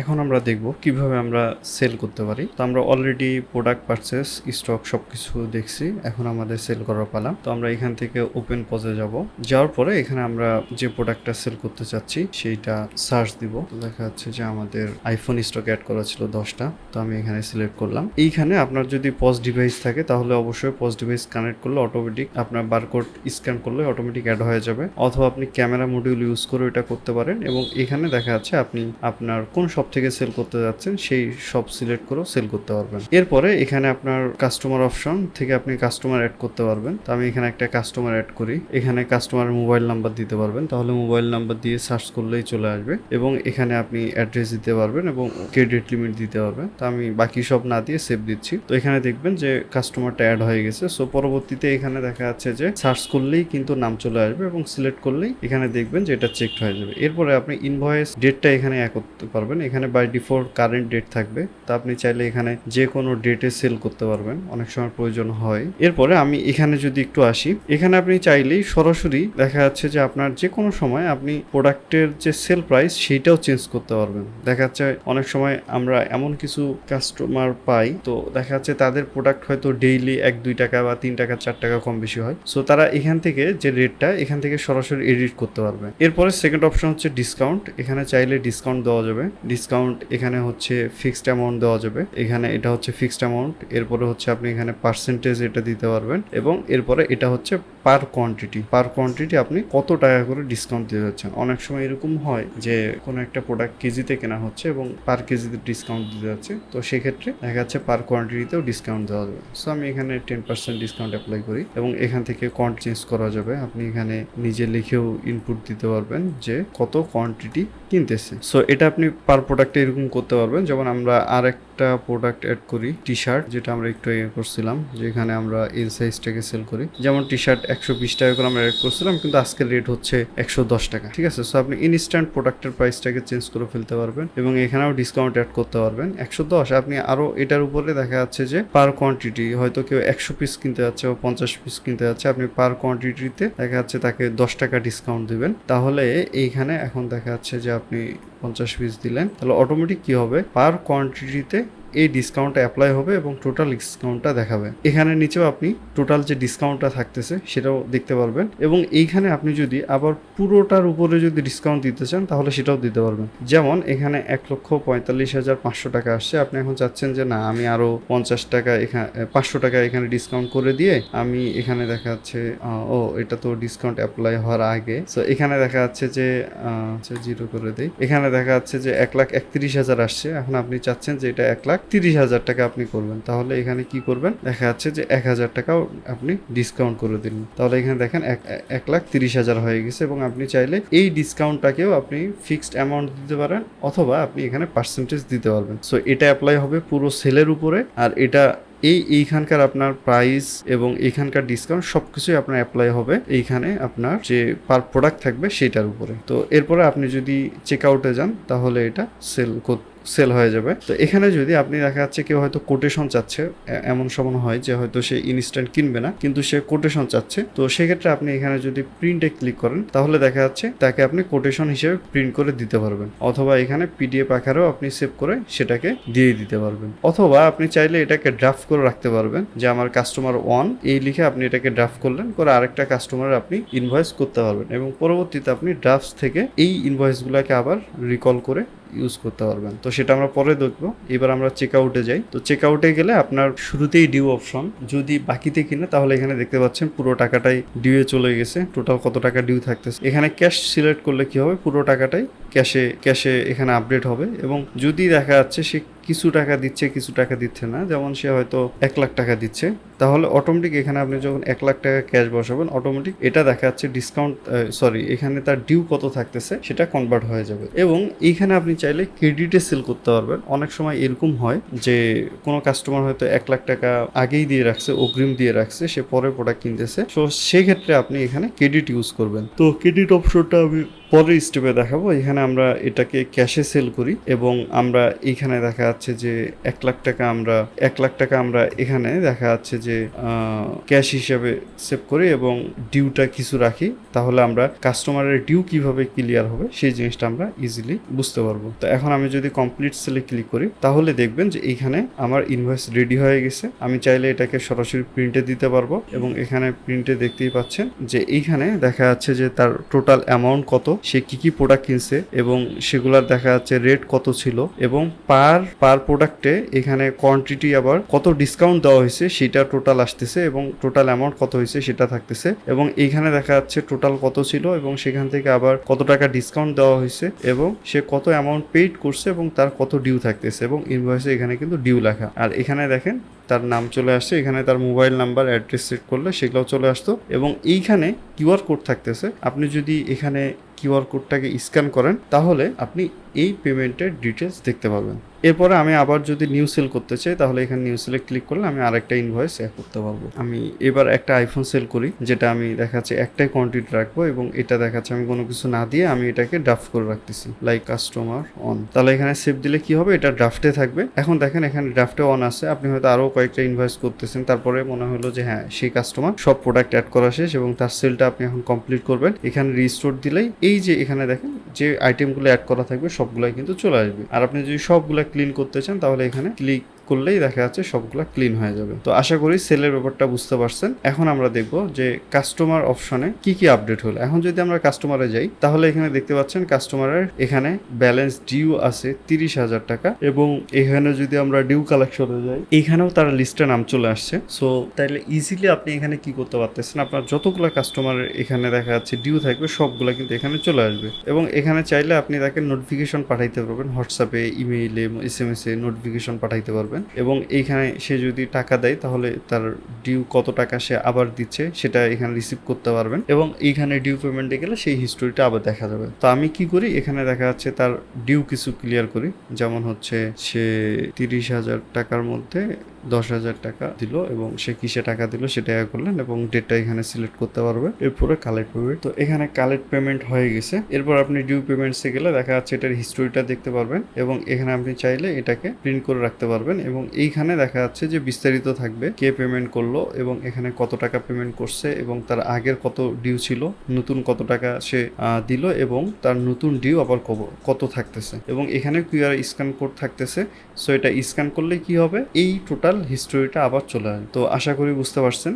এখন আমরা দেখব কিভাবে আমরা সেল করতে পারি। তো আমরা অলরেডি প্রোডাক্ট পারচেস স্টক সবকিছু দেখছি, এখন আমাদের সেল করার পালা। তো আমরা এখান থেকে ওপেন পজে যাব, যাওয়ার পরে এখানে আমরা যে প্রোডাক্টটা সেল করতে চাচ্ছি সেইটা সার্চ দিব। তো দেখা যাচ্ছে যে আমাদের আইফোন স্টক অ্যাড করা ছিল 10টা, তো আমি এখানে সিলেক্ট করলাম। এইখানে আপনার যদি পজ ডিভাইস থাকে তাহলে অবশ্যই পজ ডিভাইস কানেক্ট করলে অটোমেটিক আপনার বারকোড স্ক্যান করলে অটোমেটিক অ্যাড হয়ে যাবে, অথবা আপনি ক্যামেরা মডিউল ইউজ করে এটা করতে পারেন। এবং এখানে দেখা যাচ্ছে আপনি আপনার কোন শপ থেকে সেল করতে যাচ্ছেন সেই শপ সিলেক্ট করেও সেল করতে পারবেন। এরপরে এখানে আপনার কাস্টমার অপশন থেকে আপনি কাস্টমার অ্যাড করতে পারবেন। তো আমি এখানে একটা কাস্টমার অ্যাড করি, এখানে কাস্টমার মোবাইল নাম্বার দিতে পারবেন, তাহলে মোবাইল নাম্বার দিয়ে সার্চ করলেই চলে আসবে। এবং এখানে আপনি অ্যাড্রেস দিতে পারবেন এবং ক্রেডিট লিমিট দিতে পারবেন। তো আমি বাকি সব না দিয়ে সেভ দিচ্ছি। তো এখানে দেখবেন যে কাস্টমারটা অ্যাড হয়ে গেছে। সো পরবর্তীতে এখানে দেখা যাচ্ছে যে সার্চ করলেই কিন্তু নাম চলে আসবে এবং সিলেক্ট করলেই এখানে দেখবেন যে এটা চেকড হয়ে যাবে। এরপরে আপনি ইনভয়েস ডেটটা এখানে অ্যাড করতে পারবেন। এখানে বাই ডিফল্ট কারেন্ট ডেট থাকবে, তা আপনি চাইলে এখানে যে কোনো ডেটে সেল করতে পারবেন, অনেক সময় প্রয়োজন হয়। এরপরে আমি এখানে যদি একটু আসি, এখানে আপনি চাইলেই সরাসরি দেখা যাচ্ছে যে আপনার যে কোনো সময় আপনি প্রোডাক্টের যে সেল প্রাইস সেইটাও চেঞ্জ করতে পারবেন। দেখা যাচ্ছে অনেক সময় আমরা এমন কিছু কাস্টমার পাই, তো দেখা যাচ্ছে তাদের প্রোডাক্ট হয়তো ডেইলি 1-2 টাকা বা 3 টাকা 4 টাকা কম বেশি হয়। সো তারা এখান থেকে যে রেটটা এখান থেকে সরাসরি এডিট করতে পারবে। এরপরে সেকেন্ড অপশন হচ্ছে ডিসকাউন্ট। এখানে চাইলে ডিসকাউন্ট দেওয়া যাবে। ডিসকাউন্ট এখানে হচ্ছে ফিক্সড অ্যামাউন্ট দেওয়া যাবে, এখানে এটা হচ্ছে ফিক্সড অ্যামাউন্ট। এরপরে হচ্ছে আপনি এখানে পার্সেন্টেজ এটা দিতে পারবেন এবং এরপরে এটা হচ্ছে পার কোয়ান্টিটি আপনি কত টাকা করে ডিসকাউন্ট দিয়ে যাচ্ছেন। অনেক সময় এরকম হয় যে কোনো একটা প্রোডাক্ট কেজিতে কেনা হচ্ছে এবং পার কেজিতে ডিসকাউন্ট দিতে যাচ্ছে, তো সেক্ষেত্রে দেখা যাচ্ছে পার কোয়ান্টিটিতেও ডিসকাউন্ট দেওয়া যাবে। সো আমি এখানে 10% ডিসকাউন্ট অ্যাপ্লাই করি এবং এখান থেকে কোয়ান্ট চেঞ্জ করা যাবে। আপনি এখানে নিজে লিখেও ইনপুট দিতে পারবেন যে কত কোয়ান্টিটি কিনতেছে। সো এটা আপনি পার প্রোডাক্টে এরকম করতে পারবেন। যেমন আমরা আর একটা প্রোডাক্ট অ্যাড করি, টি শার্ট, যেটা আমরা একটু করছিলাম, যেখানে আমরা এল সাইজটাকে সেল করি। যেমন টি শার্ট 120 টাকা করে আমরা অ্যাড করছিলাম, কিন্তু আজকের রেট হচ্ছে 110 টাকা। ঠিক আছে, সো আপনি ইনস্ট্যান্ট প্রোডাক্টের প্রাইসটাকে চেঞ্জ করে ফেলতে পারবেন এবং এখানেও ডিসকাউন্ট অ্যাড করতে পারবেন। 110 আপনি আরো এটার উপরে দেখা যাচ্ছে যে পার কোয়ান্টিটি, হয়তো কেউ 100 পিস কিনতে যাচ্ছে বা 50 পিস কিনতে যাচ্ছে, আপনি পার কোয়ান্টিটিতে দেখা যাচ্ছে তাকে 10 টাকা ডিসকাউন্ট দিবেন। তাহলে এইখানে এখন দেখা যাচ্ছে যে আপনি 50 পিস দিলেন, তাহলে অটোমেটিক কি হবে, পার কোয়ান্টিটিতে এই ডিসকাউন্টটা অ্যাপ্লাই হবে এবং টোটাল ডিসকাউন্টটা দেখাবে। এখানে নিচেও আপনি টোটাল যে ডিসকাউন্টটা থাকতেছে সেটাও দেখতে পারবেন এবং এইখানে আপনি যদি আবার পুরোটার উপরে যদি ডিসকাউন্ট দিতে চান তাহলে সেটাও দিতে পারবেন। যেমন এখানে 1,45,500 টাকা আসছে, আপনি এখন চাচ্ছেন যে না, আমি আরো 50 টাকা এখানে 500 টাকা এখানে ডিসকাউন্ট করে দিয়ে আমি এখানে দেখা যাচ্ছে এটা তো ডিসকাউন্ট অ্যাপ্লাই হওয়ার আগে। সো এখানে দেখা যাচ্ছে যে 0 করে দেই, এখানে দেখা যাচ্ছে যে 1,31,000 আসছে। এখন আপনি চাচ্ছেন যে এটা 1,30,000 টাকা আপনি করবেন, তাহলে এখানে কি করবেন, দেখা যাচ্ছে যে 1,000 টাকাও আপনি ডিসকাউন্ট করে দিলেন, তাহলে এখানে দেখেন 1,30,000 হয়ে গেছে। এবং আপনি চাইলে এই ডিসকাউন্টটাকেও আপনি ফিক্সড অ্যামাউন্ট দিতে পারেন অথবা আপনি এখানে পার্সেন্টেজ দিতে পারবেন। সো এটা অ্যাপ্লাই হবে পুরো সেলের উপরে, আর এটা এইখানকার আপনার প্রাইস এবং এইখানকার ডিসকাউন্ট সবকিছুই আপনার অ্যাপ্লাই হবে এইখানে আপনার যে পার প্রোডাক্ট থাকবে সেটার উপরে। তো এরপরে আপনি যদি চেক আউটে যান তাহলে এটা সেল হয়ে যাবে। তো এখানে যদি আপনি দেখা যাচ্ছে কেউ হয়তো কোটেশন চাচ্ছে, এমন সময় হয় যে হয়তো সে ইনস্ট্যান্ট কিনবে না কিন্তু সে কোটেশন চাচ্ছে, তো সেক্ষেত্রে আপনি এখানে যদি প্রিন্টে ক্লিক করেন তাহলে দেখা যাচ্ছে তাকে আপনি কোটেশন হিসেবে প্রিন্ট করে দিতে পারবেন, অথবা এখানে পিডিএফ আকারেও আপনি সেভ করে সেটাকে দিয়ে দিতে পারবেন, অথবা আপনি চাইলে এটাকে ড্রাফট করে রাখতে পারবেন যে আমার কাস্টমার 1 এই লিখে আপনি এটাকে ড্রাফট করলেন, করে আরেকটা কাস্টমার আপনি ইনভয়েস করতে পারবেন এবং পরবর্তীতে আপনি ড্রাফটস থেকে এই ইনভয়েসগুলোকে আবার রিকল করে ইউজ করতে পারবেন। তো সেটা আমরা পরে দেখবো। এবার আমরা চেক আউটে যাই। তো চেক আউটে গেলে আপনার শুরুতেই ডিউ অপশন, যদি বাকিতে কিনে তাহলে এখানে দেখতে পাচ্ছেন পুরো টাকাটাই ডিউয়ে চলে গেছে, টোটাল কত টাকা ডিউ থাকতেছে। এখানে ক্যাশ সিলেক্ট করলে কি হবে, পুরো টাকাটাই ক্যাশে এখানে আপডেট হবে। এবং যদি দেখা যাচ্ছে সে কিছু টাকা দিচ্ছে কিছু টাকা দিচ্ছে না, যেমন সে হয়তো 1,00,000 টাকা দিচ্ছে, তাহলে অটোমেটিক এখানে আপনি যখন 1,00,000 টাকা ক্যাশ বসাবেন অটোমেটিক এটা দেখা যাচ্ছে ডিসকাউন্ট এখানে তার ডিউ কত থাকতেছে সেটা কনভার্ট হয়ে যাবে। এবং এইখানে আপনি চাইলে ক্রেডিটে সেল করতে পারবেন। অনেক সময় এরকম হয় যে কোনো কাস্টমার হয়তো 1,00,000 টাকা আগেই দিয়ে রাখছে, অগ্রিম দিয়ে রাখছে, সে পরে প্রোডাক্ট কিনতেছে, তো সেক্ষেত্রে আপনি এখানে ক্রেডিট ইউজ করবেন। তো ক্রেডিট অপশনটা আমি পরের স্টেপে দেখাবো। এখানে আমরা এটাকে ক্যাশে সেল করি এবং আমরা এইখানে দেখা যাচ্ছে যে 1 লাখ টাকা আমরা এখানে দেখা যাচ্ছে যে ক্যাশ হিসেবে সেভ করি এবং ডিউটা কিছু রাখি, তাহলে আমরা কাস্টমারের ডিউ কিভাবে ক্লিয়ার হবে সেই জিনিসটা আমরা ইজিলি বুঝতে পারবো। তো এখন আমি যদি কমপ্লিট সেলে ক্লিক করি তাহলে দেখবেন যে এইখানে আমার ইনভয়েস রেডি হয়ে গেছে। আমি চাইলে এটাকে সরাসরি প্রিন্টে দিতে পারবো এবং এখানে প্রিন্টে দেখতেই পাচ্ছেন যে এইখানে দেখা যাচ্ছে যে তার টোটাল অ্যামাউন্ট কত, সে কি কি প্রোডাক্ট কিনছে এবং সেগুলার দেখা যাচ্ছে রেট কত ছিল এবং পার প্রোডাক্টে এখানে কোয়ান্টিটি আবার কত ডিসকাউন্ট দেওয়া হয়েছে সেটা টোটাল আসতেছে এবং টোটাল অ্যামাউন্ট কত হয়েছে সেটা থাকতেছে এবং এইখানে দেখা যাচ্ছে টোটাল কত ছিল এবং সেখান থেকে আবার কত টাকা ডিসকাউন্ট দেওয়া হয়েছে এবং সে কত অ্যামাউন্ট পেইড করছে এবং তার কত ডিউ থাকতেছে এবং ইনভয়েসে এখানে কিন্তু ডিউ লেখা। আর এখানে দেখেন তার নাম চলে আসছে, এখানে তার মোবাইল নাম্বার অ্যাড্রেস সেট করলে সেগুলোও চলে আসতো এবং এইখানে কিউআর কোড থাকতেছে। আপনি যদি এখানে কিউআর কোডটাকে স্ক্যান করেন তাহলে আপনি এই পেমেন্টের ডিটেলস দেখতে পাবেন। এরপরে আমি আবার যদি নিউ সেল করতে চাই তাহলে এখানে নিউ সেলে ক্লিক করলে আমি আরেকটা ইনভয়েস অ্যাড করতে পারবো। আমি এবার একটা আইফোন সেল করি, যেটা আমি দেখাচ্ছি একটাই কোয়ান্টিটি রাখবো এবং এটা দেখাচ্ছে আমি কোনো কিছু না দিয়ে আমি এটাকে ড্রাফট করে রাখতেছি লাইক কাস্টমার অন। তাহলে এখানে সেভ দিলে কি হবে, এটা ড্রাফটে থাকবে। এখন দেখেন এখানে ড্রাফটে অন আছে, আপনি হয়তো আরও কয়েকটা ইনভয়েস করতেছেন, তারপরে মনে হলো যে হ্যাঁ সেই কাস্টমার সব প্রোডাক্ট অ্যাড করা শেষ এবং তার সেলটা আপনি এখন কমপ্লিট করবেন। এখানে রিস্টোর দিলেই এই যে এখানে দেখেন যে আইটেমগুলো অ্যাড করা থাকবে সবগুলাই কিন্তু চলে আসবে। আর আপনি যদি সবগুলা ক্লিন করতে চান তাহলে এখানে ক্লিক করলেই দেখা যাচ্ছে সবগুলা ক্লিন হয়ে যাবে। তো আশা করি সেলের ব্যাপারটা বুঝতে পারছেন। এখন আমরা দেখব যে কাস্টমার অপশনে কি কি আপডেট হলো। এখন যদি আমরা কাস্টমারে যাই তাহলে এখানে দেখতে পাচ্ছেন কাস্টমারের এখানে ব্যালেন্স ডিউ আছে 30,000 টাকা এবং এখানে যদি আমরা ডিউ কালেকশনে যাই এখানেও তার লিস্টে নাম চলে আসছে। সো তাইলে ইজিলি আপনি এখানে কি করতে পারতেছেন, আপনার যতগুলো কাস্টমারের এখানে দেখা যাচ্ছে ডিউ থাকবে সবগুলো কিন্তু এখানে চলে আসবে এবং এখানে চাইলে আপনি তাকে নোটিফিকেশন পাঠাইতে পারবেন, হোয়াটসঅ্যাপে, ইমেইলে, এসএমএসে নোটিফিকেশন পাঠাইতে পারবেন এবং এইখানে সে যদি টাকা দেয় তাহলে তার ডিউ কত টাকা সে আবার দিচ্ছে সেটা এখানে রিসিভ করতে পারবেন এবং এইখানে ডিউ পেমেন্টে গেলে সেই হিস্টোরিটা আবার দেখা যাবে। তো আমি কি করি, এখানে দেখা যাচ্ছে তার ডিউ কিছু ক্লিয়ার করি, যেমন হচ্ছে সে 30,000 টাকার মধ্যে 10,000 টাকা দিল এবং সে কিসে টাকা দিল সেটা করলেন এবং ডেটটা এখানে সিলেক্ট করতে পারবে। এরপরে কালেক্ট পেমেন্ট, তো এখানে কালেক্ট পেমেন্ট হয়ে গেছে। এরপর আপনি ডিউ পেমেন্টসে গেলে দেখা যাচ্ছে এটার হিস্টোরিটা দেখতে পারবেন এবং এখানে আপনি চাইলে এটাকে প্রিন্ট করে রাখতে পারবেন এবং এইখানে দেখা যাচ্ছে যে বিস্তারিত থাকবে কে পেমেন্ট করলো এবং এখানে কত টাকা পেমেন্ট করছে এবং তার আগের কত ডিউ ছিল, নতুন কত টাকা সে দিল এবং তার নতুন ডিউ আবার কত থাকতেছে এবং এখানে কিউআর স্ক্যান কোড থাকতেছে। সো এটা স্ক্যান করলে কি হবে, এই টোটাল হিস্টোরিটা আবার চলে আসবে। তো আশা করি বুঝতে পারছেন।